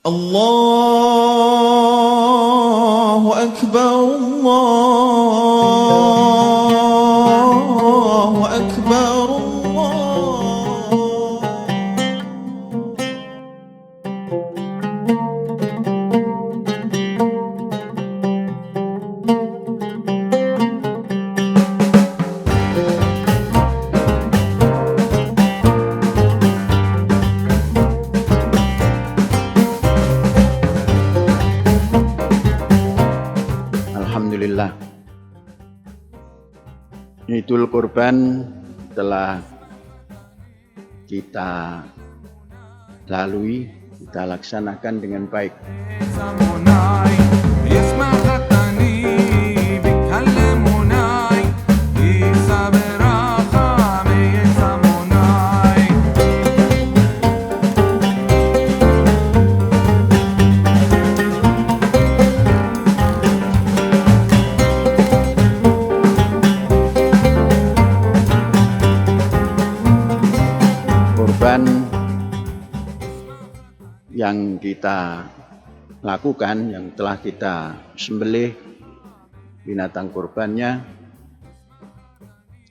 الله أكبر الله أكبر Alhamdulillah, Idul Kurban telah kita lalui, kita laksanakan dengan baik. Kurban yang kita lakukan, yang telah kita sembelih binatang kurbannya,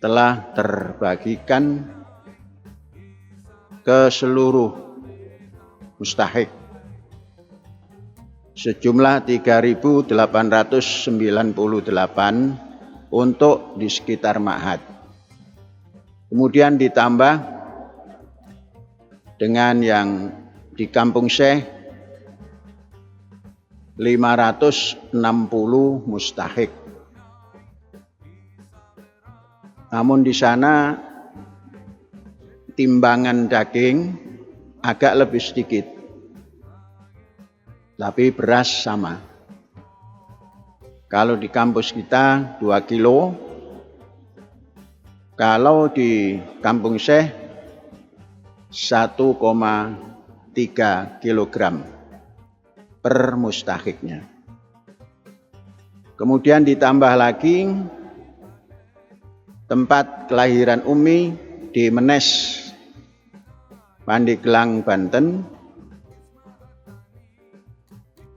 telah terbagikan ke seluruh mustahik sejumlah 3.898 untuk di sekitar Ma'had. Kemudian ditambah dengan yang di Kampung Syekh 560 mustahik. Namun di sana timbangan daging agak lebih sedikit, tapi beras sama. Kalau di kampus kita 2 kilo, kalau di Kampung Syekh 1,3 kilogram per mustahiknya. Kemudian ditambah lagi tempat kelahiran Umi di Menes, Pandeglang, Banten.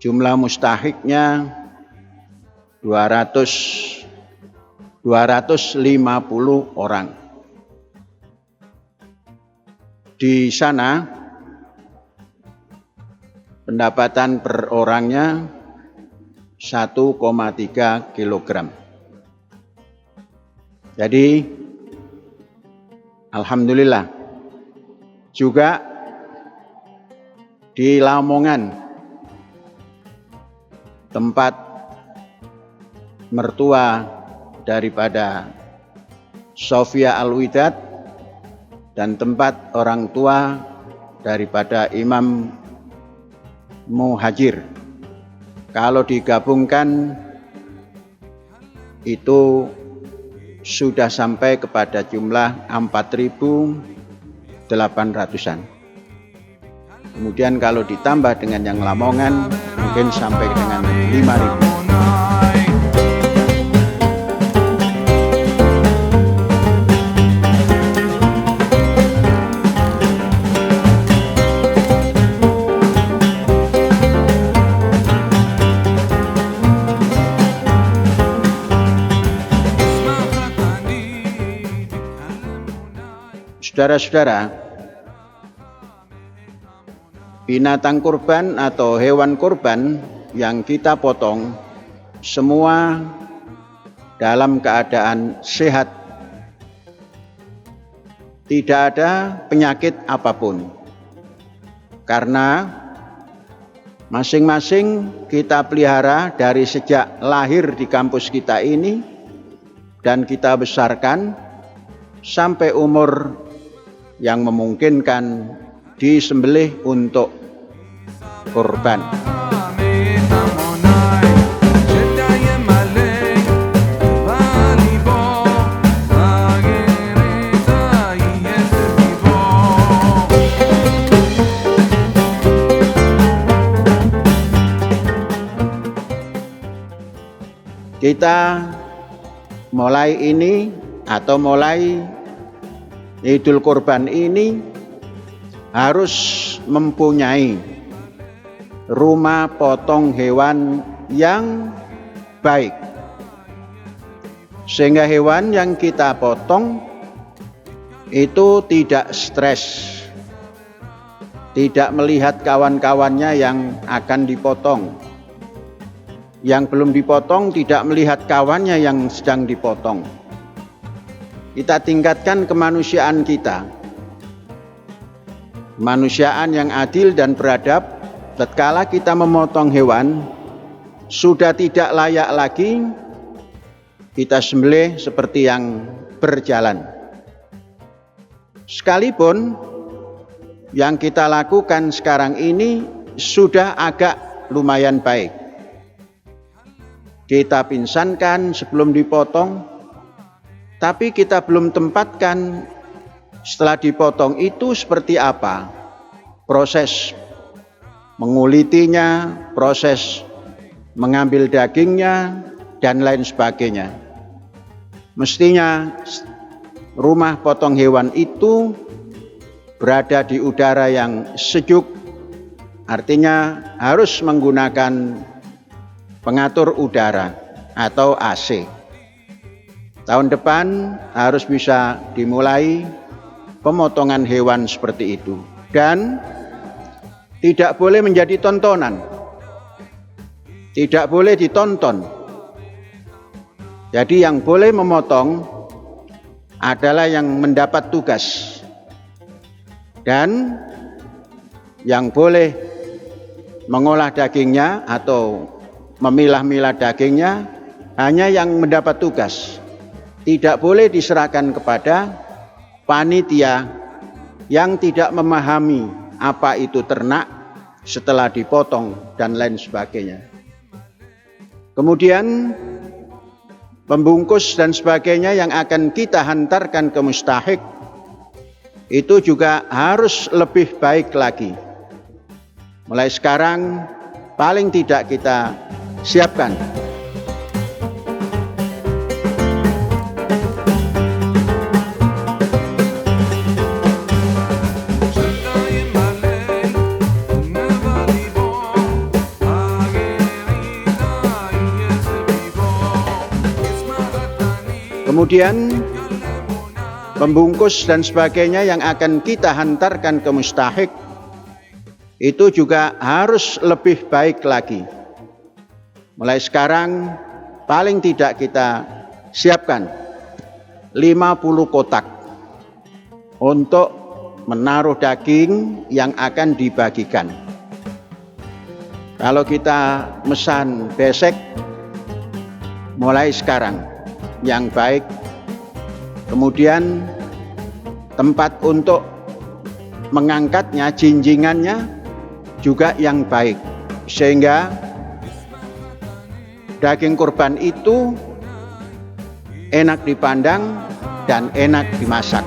Jumlah mustahiknya 250 orang. Di sana pendapatan per orangnya 1,3 kilogram. Jadi alhamdulillah. Juga di Lamongan, tempat mertua daripada Sofia Al-Widat dan tempat orang tua daripada Imam Muhajir. Kalau digabungkan itu sudah sampai kepada jumlah 4.800-an. Kemudian kalau ditambah dengan yang Lamongan mungkin sampai dengan 5.000. Saudara-saudara, binatang kurban atau hewan kurban yang kita potong semua dalam keadaan sehat, tidak ada penyakit apapun, karena masing-masing kita pelihara dari sejak lahir di kampus kita ini dan kita besarkan sampai umur yang memungkinkan disembelih untuk kurban. Kita mulai ini atau mulai Idul Kurban ini harus mempunyai rumah potong hewan yang baik. Sehingga hewan yang kita potong itu tidak stres, tidak melihat kawan-kawannya yang akan dipotong. Yang belum dipotong tidak melihat kawannya yang sedang dipotong. Kita tingkatkan kemanusiaan kita. Kemanusiaan yang adil dan beradab. Tatkala kita memotong hewan, sudah tidak layak lagi kita sembelih seperti yang berjalan. Sekalipun yang kita lakukan sekarang ini sudah agak lumayan baik. Kita pinsankan sebelum dipotong, tapi kita belum tempatkan setelah dipotong itu seperti apa proses mengulitinya, proses mengambil dagingnya, dan lain sebagainya. Mestinya rumah potong hewan itu berada di udara yang sejuk, artinya harus menggunakan pengatur udara atau AC. Tahun depan harus bisa dimulai pemotongan hewan seperti itu, dan tidak boleh menjadi tontonan, tidak boleh ditonton. Jadi yang boleh memotong adalah yang mendapat tugas, dan yang boleh mengolah dagingnya atau memilah-milah dagingnya hanya yang mendapat tugas. Tidak boleh diserahkan kepada panitia yang tidak memahami apa itu ternak setelah dipotong dan lain sebagainya. Kemudian pembungkus dan sebagainya yang akan kita hantarkan ke mustahik itu juga harus lebih baik lagi. Mulai sekarang paling tidak kita siapkan. Kemudian pembungkus dan sebagainya yang akan kita hantarkan ke mustahik itu juga harus lebih baik lagi. Mulai sekarang paling tidak kita siapkan 50 kotak untuk menaruh daging yang akan dibagikan. Kalau kita mesan besek, mulai sekarang yang baik, kemudian tempat untuk mengangkatnya, jinjingannya juga yang baik, sehingga daging kurban itu enak dipandang dan enak dimasak.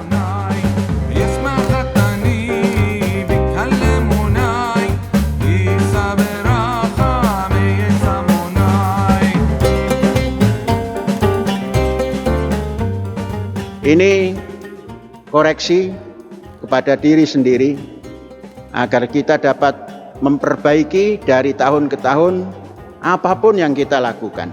Ini koreksi kepada diri sendiri agar kita dapat memperbaiki dari tahun ke tahun apapun yang kita lakukan.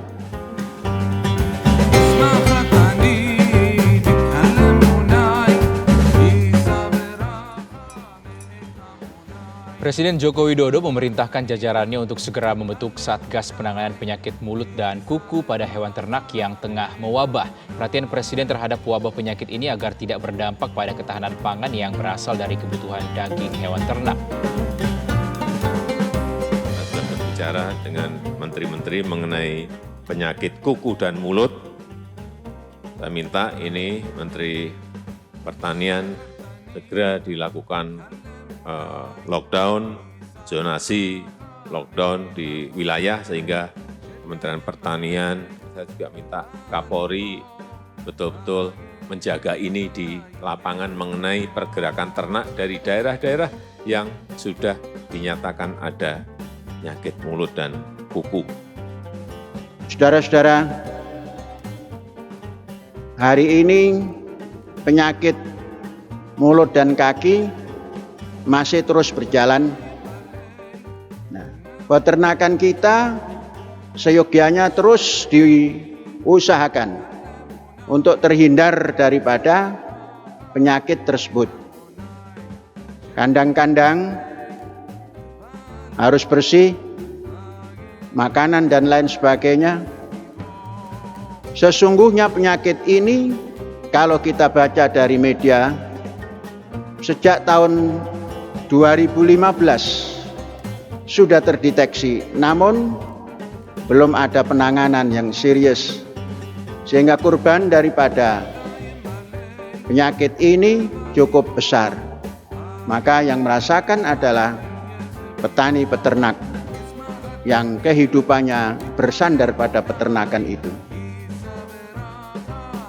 Presiden Joko Widodo memerintahkan jajarannya untuk segera membentuk Satgas Penanganan Penyakit Mulut dan Kuku pada hewan ternak yang tengah mewabah. Perhatian Presiden terhadap wabah penyakit ini agar tidak berdampak pada ketahanan pangan yang berasal dari kebutuhan daging hewan ternak. Kita sudah berbicara dengan menteri-menteri mengenai penyakit kuku dan mulut. Saya minta ini Menteri Pertanian segera dilakukan lockdown, zonasi lockdown di wilayah, sehingga Kementerian Pertanian, saya juga minta Kapolri betul-betul menjaga ini di lapangan mengenai pergerakan ternak dari daerah-daerah yang sudah dinyatakan ada penyakit mulut dan kuku. Saudara-saudara, hari ini penyakit mulut dan kaki masih terus berjalan. Nah, peternakan kita seyogianya terus diusahakan untuk terhindar daripada penyakit tersebut. Kandang-kandang harus bersih, makanan dan lain sebagainya. Sesungguhnya penyakit ini kalau kita baca dari media sejak tahun 2015 sudah terdeteksi, namun belum ada penanganan yang serius sehingga korban daripada penyakit ini cukup besar. Maka yang merasakan adalah petani peternak yang kehidupannya bersandar pada peternakan itu.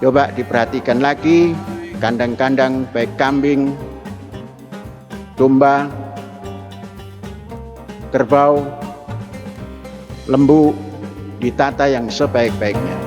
Coba diperhatikan lagi kandang-kandang baik kambing, domba, kerbau, lembu ditata yang sebaik-baiknya.